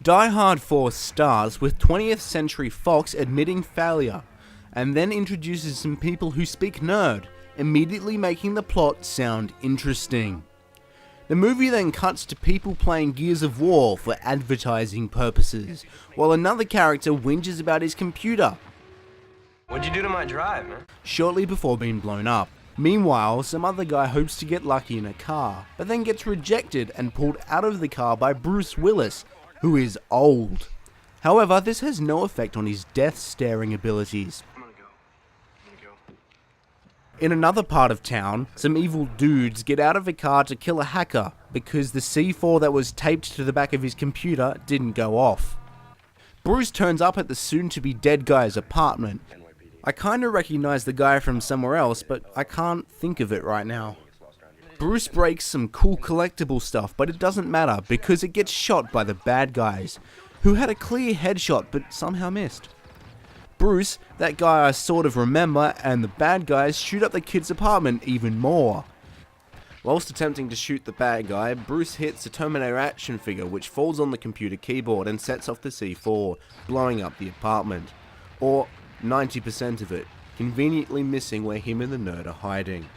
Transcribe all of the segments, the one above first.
Die Hard 4 starts with 20th Century Fox admitting failure, and then introduces some people who speak nerd, immediately making the plot sound interesting. The movie then cuts to people playing Gears of War for advertising purposes, while another character whinges about his computer. What'd you do to my drive, man? Shortly before being blown up. Meanwhile, some other guy hopes to get lucky in a car, but then gets rejected and pulled out of the car by Bruce Willis, who is old. However, this has no effect on his death-staring abilities. I'm gonna go. In another part of town, some evil dudes get out of a car to kill a hacker because the C4 that was taped to the back of his computer didn't go off. Bruce turns up at the soon-to-be dead guy's apartment. I kinda recognize the guy from somewhere else, but I can't think of it right now. Bruce breaks some cool collectible stuff, but it doesn't matter because it gets shot by the bad guys, who had a clear headshot but somehow missed. Bruce, that guy I sort of remember, and the bad guys shoot up the kid's apartment even more. Whilst attempting to shoot the bad guy, Bruce hits a Terminator action figure which falls on the computer keyboard and sets off the C4, blowing up the apartment. Or 90% of it, conveniently missing where him and the nerd are hiding.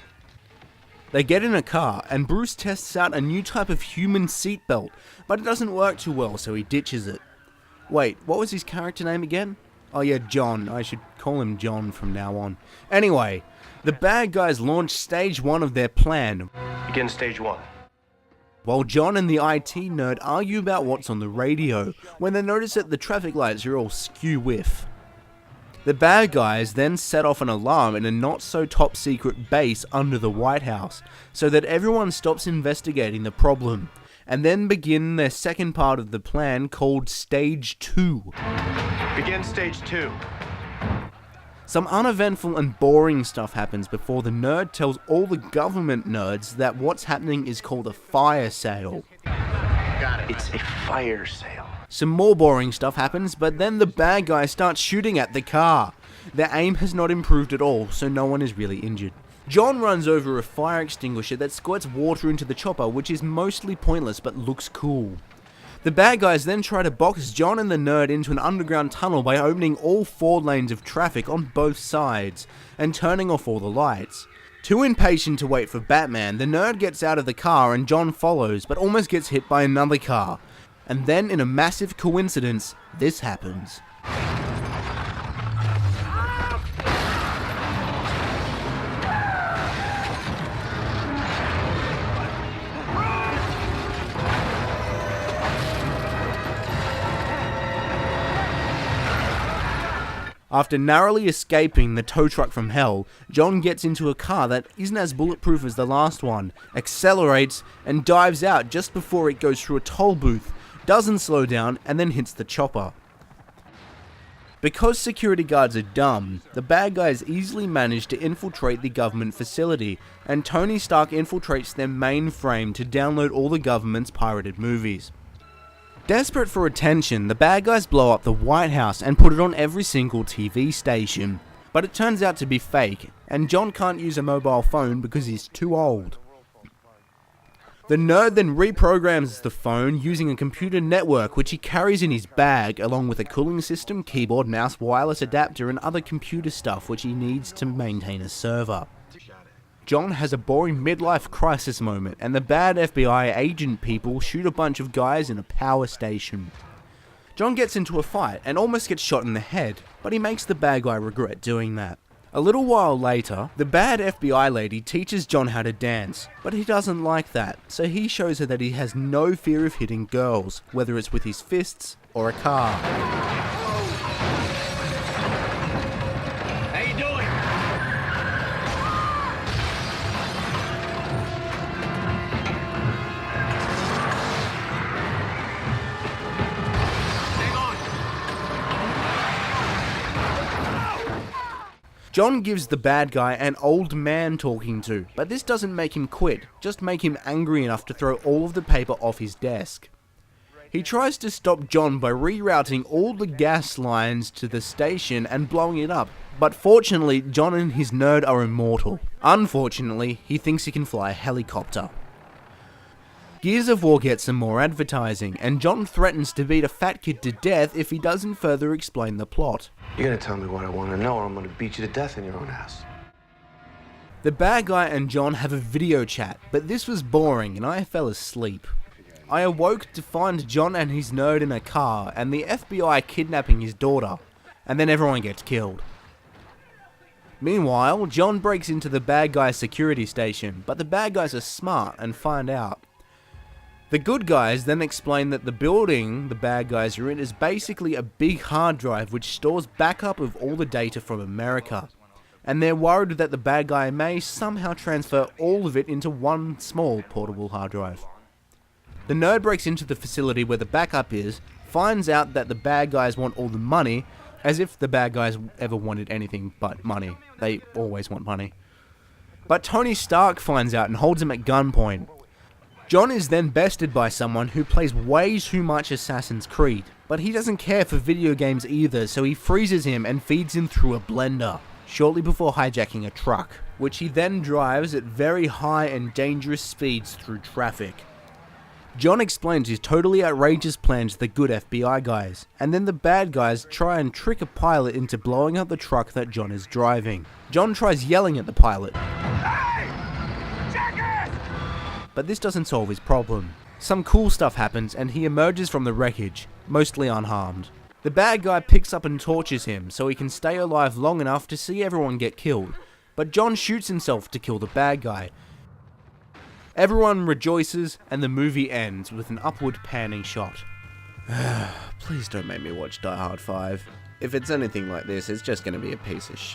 They get in a car, and Bruce tests out a new type of human seatbelt, but it doesn't work too well, so he ditches it. Wait, what was his character name again? Oh yeah, John. I should call him John from now on. Anyway, the bad guys launch stage 1 of their plan. Begin stage 1. While John and the IT nerd argue about what's on the radio, when they notice that the traffic lights are all skew-whiff. The bad guys then set off an alarm in a not-so-top-secret base under the White House, so that everyone stops investigating the problem, and then begin their second part of the plan called Stage 2. Begin stage 2. Some uneventful and boring stuff happens before the nerd tells all the government nerds that what's happening is called a fire sale. Got it. It's a fire sale. Some more boring stuff happens, but then the bad guy starts shooting at the car. Their aim has not improved at all, so no one is really injured. John runs over a fire extinguisher that squirts water into the chopper, which is mostly pointless but looks cool. The bad guys then try to box John and the nerd into an underground tunnel by opening all 4 lanes of traffic on both sides, and turning off all the lights. Too impatient to wait for Batman, the nerd gets out of the car and John follows, but almost gets hit by another car. And then, in a massive coincidence, this happens. After narrowly escaping the tow truck from hell, John gets into a car that isn't as bulletproof as the last one, accelerates, and dives out just before it goes through a toll booth, doesn't slow down, and then hits the chopper. Because security guards are dumb, the bad guys easily manage to infiltrate the government facility, and Tony Stark infiltrates their mainframe to download all the government's pirated movies. Desperate for attention, the bad guys blow up the White House and put it on every single TV station. But it turns out to be fake, and John can't use a mobile phone because he's too old. The nerd then reprograms the phone using a computer network which he carries in his bag, along with a cooling system, keyboard, mouse, wireless adapter, and other computer stuff which he needs to maintain a server. John has a boring midlife crisis moment, and the bad FBI agent people shoot a bunch of guys in a power station. John gets into a fight and almost gets shot in the head, but he makes the bad guy regret doing that. A little while later, the bad FBI lady teaches John how to dance, but he doesn't like that, so he shows her that he has no fear of hitting girls, whether it's with his fists or a car. How you doing? John gives the bad guy an old man talking to, but this doesn't make him quit, just make him angry enough to throw all of the paper off his desk. He tries to stop John by rerouting all the gas lines to the station and blowing it up, but fortunately John and his nerd are immortal. Unfortunately, he thinks he can fly a helicopter. Gears of War gets some more advertising, and John threatens to beat a fat kid to death if he doesn't further explain the plot. You're gonna tell me what I want to know, or I'm gonna beat you to death in your own house. The bad guy and John have a video chat, but this was boring and I fell asleep. I awoke to find John and his nerd in a car and the FBI kidnapping his daughter, and then everyone gets killed. Meanwhile, John breaks into the bad guy's security station, but the bad guys are smart and find out. The good guys then explain that the building the bad guys are in is basically a big hard drive which stores backup of all the data from America, and they're worried that the bad guy may somehow transfer all of it into one small portable hard drive. The nerd breaks into the facility where the backup is, finds out that the bad guys want all the money, as if the bad guys ever wanted anything but money. They always want money. But Tony Stark finds out and holds him at gunpoint. John is then bested by someone who plays way too much Assassin's Creed, but he doesn't care for video games either, so he freezes him and feeds him through a blender, shortly before hijacking a truck, which he then drives at very high and dangerous speeds through traffic. John explains his totally outrageous plan to the good FBI guys, and then the bad guys try and trick a pilot into blowing up the truck that John is driving. John tries yelling at the pilot, "Hey! Check it!" But this doesn't solve his problem. Some cool stuff happens and he emerges from the wreckage, mostly unharmed. The bad guy picks up and tortures him so he can stay alive long enough to see everyone get killed, but John shoots himself to kill the bad guy. Everyone rejoices, and the movie ends with an upward panning shot. Please don't make me watch Die Hard 5. If it's anything like this, it's just gonna be a piece of shit.